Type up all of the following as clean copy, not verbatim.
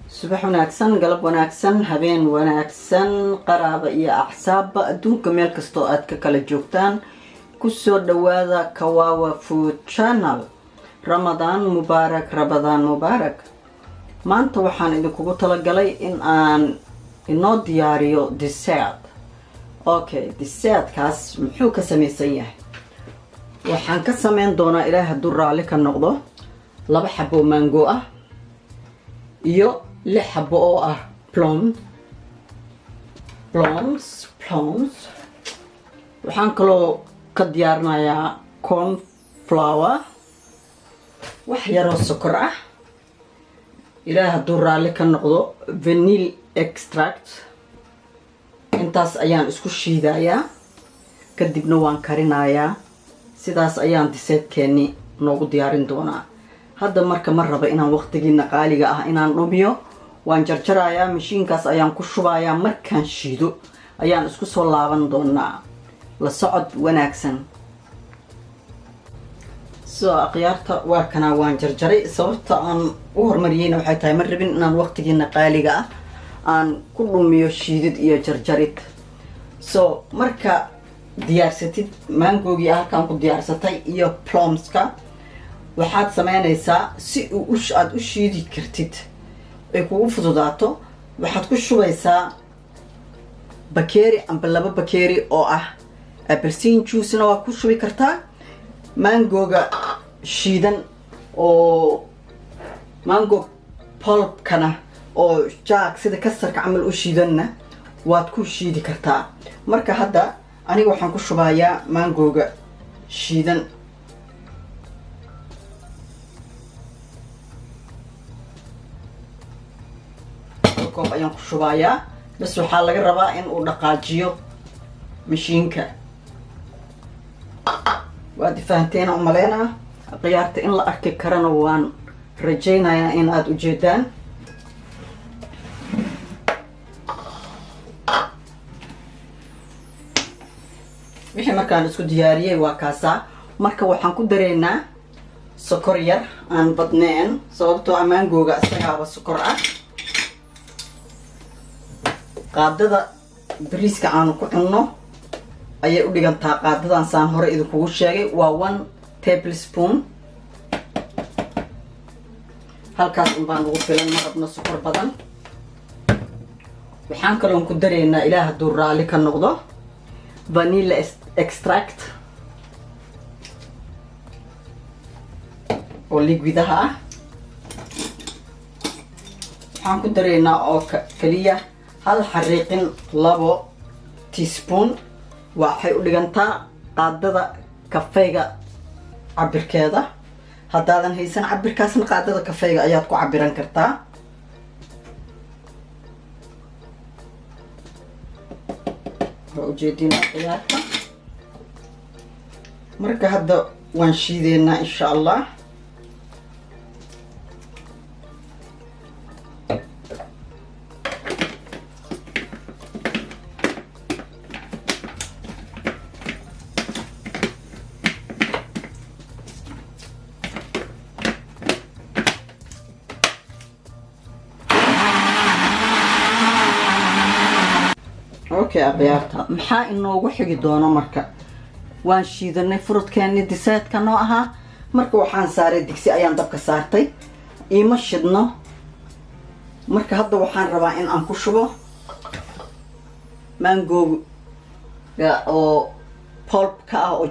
subax wanaagsan, galab wanaagsan, habeen wanaagsan, qaraaba iyo axsaabba adduunka meel kastoo aad ka kala joogtaan kusoo dhawaada Kawawa Food Channel. Ramadaan mubaarak. Maanta waxaan idinkugu talagalay in aan inoo diyaariyo dessert. Okay, dessertkaas muxuu ka samaysan yahay? Waxaan ka samayn doonaa ilaahay hadduu raalli ka noqdo 2 xabo mango ah iyo 6 xabo oo ah plums. Waxaan kaloo ka diyaarinayaa corn flour, wax yaroo sokor ah, ilaahay hadduu raalli ka noqdo vanilla extract. Intaas ayaan isku shiidayaa, kadibna waan karinayaa. Sidaas ayaan dessertkeeni noogu diyaarin doonaa. Hadda marka ma raba inaan waqtigiina qaaliga ah inaan dhumiyo, waan jarjarayaa, mashiinkaas ayaan ku shubayaa. Markaan shiido ayaan isku soo laaban doonaa. La socod wanaagsan. Akhyaarta waa kana waan jarjaray. Sababta aan u hormariyayna waxay tahay ma rabin inaan waqtigiina qaaliga ah aan ku dhumiyo shiidid iyo jarjarid. Marka diyaarsatid mangoogii halkaan ku diyaarsatay iyo plumska, waxaad samaynaysaa si aad u shiidi kartid ay kugu fududaato. Waxaad ku shubaysaa bakeeri amba 2 bakeeri oo ah apple juice-na waa ku shubi kartaa. Mangooga shiidan oo mango pulp-kana oo jaak sida kasarka camal u shiidanna waad ku shiidi kartaa. Marka hadda aniga waxaan ku shubayaa mangooga shiidan. Koob ayaan ku shubayaa, bas waxaa laga rabaa in uu dhaqaajiyo mashiinka. waad fahanteen oo maleena qiyaarta in la arki karana waan rajaynayaa in aad u jeedaan. wixii markaan isku diyaariyay waa kaasa. Marka waxaan ku dareynaa sokor yar aan badneen, sababtoo ah mangooga isagaaba sokor ah. qaadada bariiska aan ku cunno ayay u dhigantaa qaadadan saan hore idinkugu sheegay, waa 1 tablespoon. halkaas baan ugu filan, ma rabno sokor badan. waxaan kaloo ku dareynaa ilaahay hadduu raalli ka noqdo vanilla extract oo liquidaha ah. waxaan ku dareynaa oo kaliya 1 xariiqin 2 teaspoon. waxay u dhigantaa qaadada kafeega cabirkeeda. haddaadan haysan cabirkaasna qaadada kafeega ayaad ku cabiran kartaa. waa ujeedinaa qiyaarta. marka hadda waan shiideynaa insha allah. Okay, akhyaarta maxaa inoogu xigi doono marka? waan shiidanay fruitkeeni dessertka noo ahaa. marka waxaan saaray digsi ayaan dabka saartay, iima shidno. marka hadda waxaan rabaa in aan ku shubo mangooga oo pulp-ka ah oo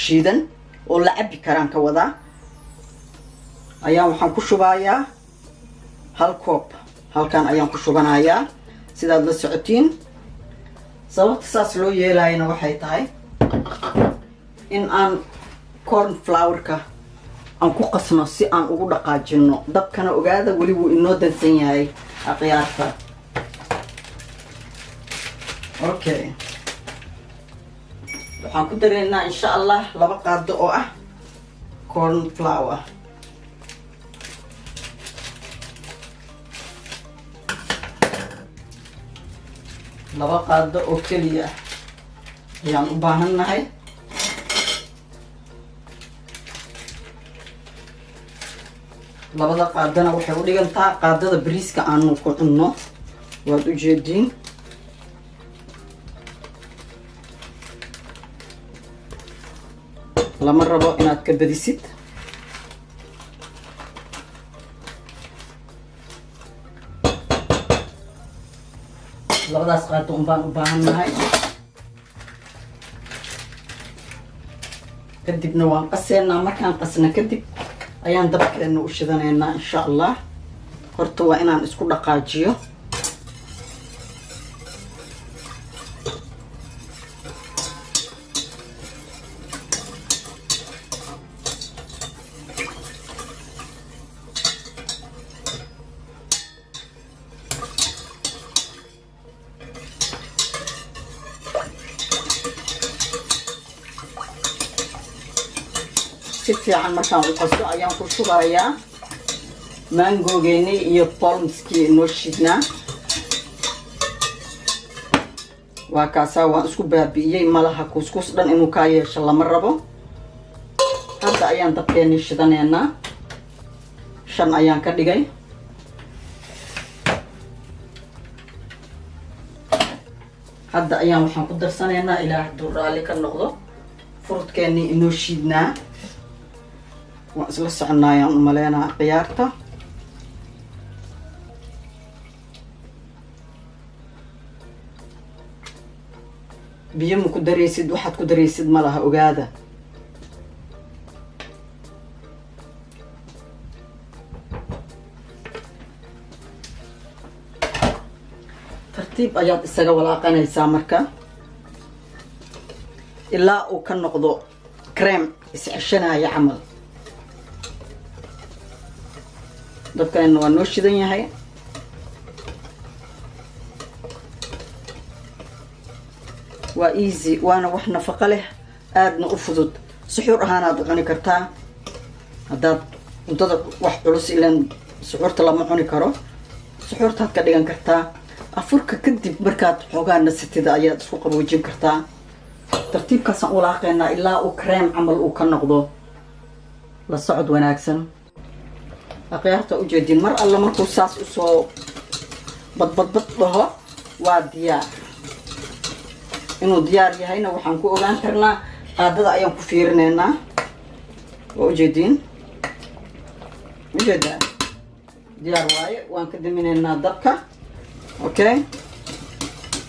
shiidan oo la cabi karaan ka wadaa. ayaan waxaan ku shubayaa 1 koob. halkaan ayaan ku shubanayaa sidaad la socotiin. sababta saas loo yeelayna waxay tahay in aan corn flour-ka aan ku qasno si aan ugu dhaqaajino. dabkana ogaada weli wuu inoo dansan yahay akhyaarta. okay, waxaan ku dareynaa insha allah 2 qaado oo ah corn flour. laba qaado oo keliya ayaan u baahannahay. labada qaadana waxay u dhigantaa qaadada bariiska aanu ku cunno waad u jeediin lama rabo inaad ka badisid labadaas qaado baan u baahannahay kadibna waan qaseynaa markaan qasna kadib ayaan dabkeena u shidanaynaa insha allah horta waa inaan isku dhaqaajiyo si fiican markaan u qaso ayaan ku shubayaa maangoogeennii iyo bolmskii inoo shidnaa waa kaasaa waan isku baabi'iyey malaha kuskus dhan inuu kaa yeesho lama rabo hadda ayaan dabkeennii shidanaynaa 5 ayaan ka dhigay hadda ayaan waxaan ku darsanaynaa ilaa hadduu raalli ka noqdo furudkeennii inoo shiidnaa waan isla soconayaan u maleynaa khiyaarta biyo ma ku daraysid waxaad ku daraysid ma laha ogaada tartiib ayaad isaga walaaqanaysaa marka ilaa uu ka noqdo cream isceshanaya camal dabkeenna waa noo shidan yahay waa easy waana wax nafaqo leh aadna u fudud suxuur ahaanaad u cuni kartaa haddaad cuntada wax culus ilaan suxuurta lama cuni karo suxuurtaad ka dhigan kartaa afurka kadib markaad xoogaa nasatida ayaad isku qaboojin kartaa tartiibkaasaan u laaqaynaa ilaa uu cream camal uu ka noqdo la socod wanaagsan akhyaarta u jeedin mar alla markuu saas usoo badbadbad dhaho waa diyaar inuu diyaar yahayna waxaan ku ogaan karnaa qaadada ayaan ku fiirinaynaa waa ujeediin ujeedaa diyaar waaye waan ka daminaynaa dabka okay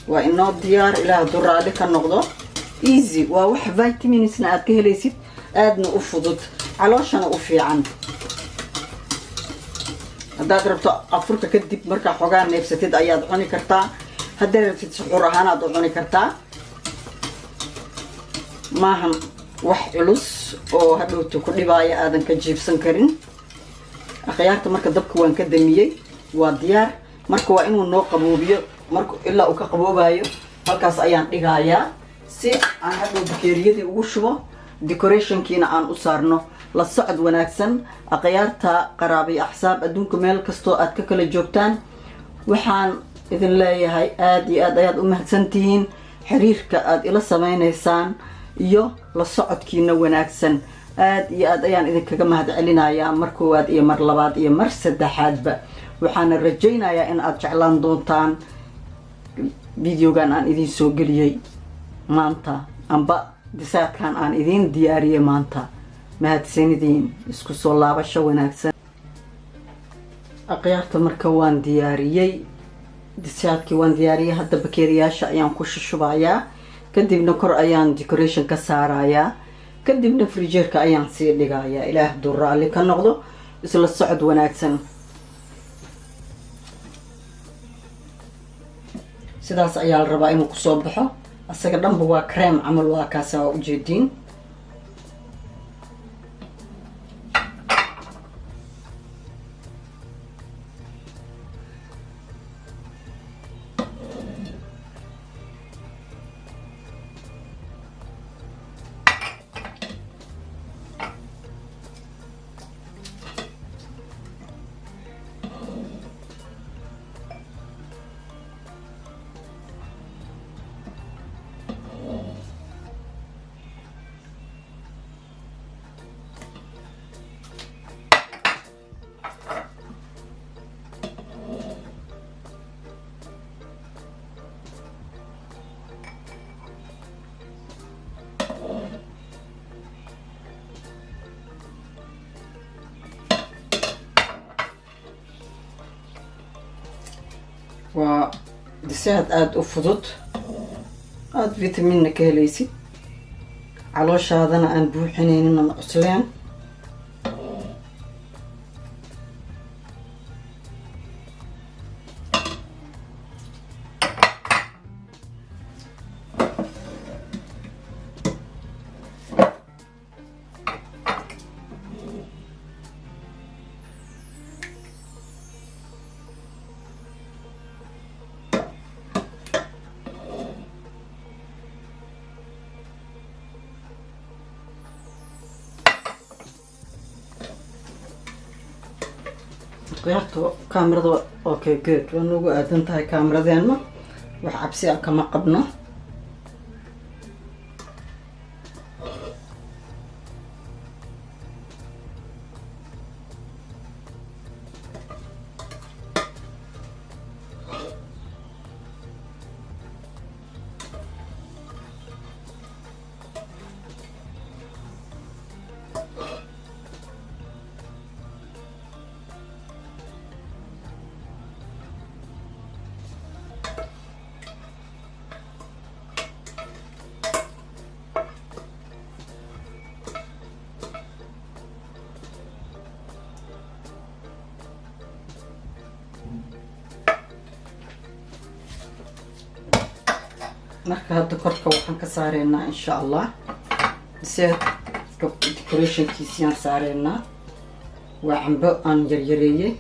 waa inoo diyaar ilaa hadduu raalli ka noqdo easy waa wax vitaminsna aad ka helaysid aadna u fudud calooshana u fiican haddaad rabto afurka kadib markaa xoogaa neefsatid ayaad cuni kartaa haddaad rabtid suxuur ahaanaad u cuni kartaa maahan wax culus oo hadhowta ku dhibaaya aadan ka jiibsan karin akhyaarta marka dabka waan ka damiyey waa diyaar marka waa inuu noo qaboobiyo marka ilaa uu ka qaboobayo halkaas ayaan dhigayaa si aan hadhow bakeeriyadii ugu shubo decorationkiina aan u saarno la socod wanaagsan akhyaarta qaraabay axsaab adduunka meel kastoo aad ka kala joogtaan waxaan idin leeyahay aad iyo aad ayaad u mahadsantihiin xiriirka aad ila samaynaysaan iyo la socodkiina wanaagsan aad iyo aad ayaan idinkaga mahad celinayaa mar koowaad iyo mar labaad iyo mar saddexaadba waxaana rajaynayaa in aad jeclaan doontaan videogan aan idiin soo geliyey maanta amba disaadkan aan idiin diyaariyey maanta mahadsanidin isku soo laabasho wanaagsan akhyaarta marka waan diyaariyey disaadkii waan diyaariyey hadda bakeeriyaasha ayaan ku shushubayaa kadibna kor ayaan decoration ka saarayaa kadibna frijeerka ayaan sii dhigayaa ilaah hadduu raalli ka noqdo isla socod wanaagsan sidaas ayaa la rabaa inuu kusoo baxo asaga dhanba waa cream camal waa kaasa waa ujeediin دسات آد أفضت آد فيتامين كهليسي علوش هذا أنا أنبوحينين من عسلان قيرتو كاميرا اوكي جود ونوغو ادنتاي كاميرا ديالنا wax cabsi ah kama qabno marka hadda korka waxaan ka saareynaa insha Allah dessert decoration kiisiyaan saareynaa waa cambo aan yaryareeyay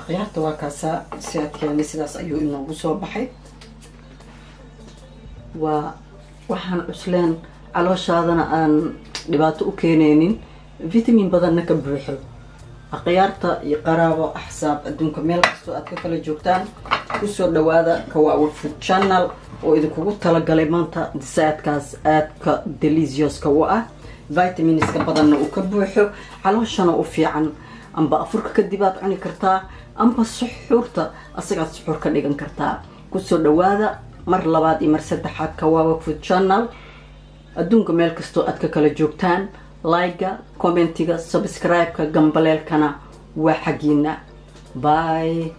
خيارته وكاسا سيات كان سيداس أيو إنه وصو بحي وحن عسلان على شادنا أن لباتو كينين فيتامين بدن كبوحو خيارته يقرأوا أحساب أدون كميل كستو أتكفل جوكتان وصو دوادا كواو في الشانل وإذا كنت تلقى مانتا دسات كاس آدك ديليزيوس كواء فيتامين بدن وكبوحو على شانا وفي عن أم بأفرك كدبات عني كرتا أم بسحورتا أسيقات سحور كديغن كرتا كسو دوادا مر لباد مر سدحات كواوك في الشانل أدونك ميل كستو أدك كلا جوكتان لايكا كومنتيغا سبسكرايبكا جنباليل كنا وحقينا باي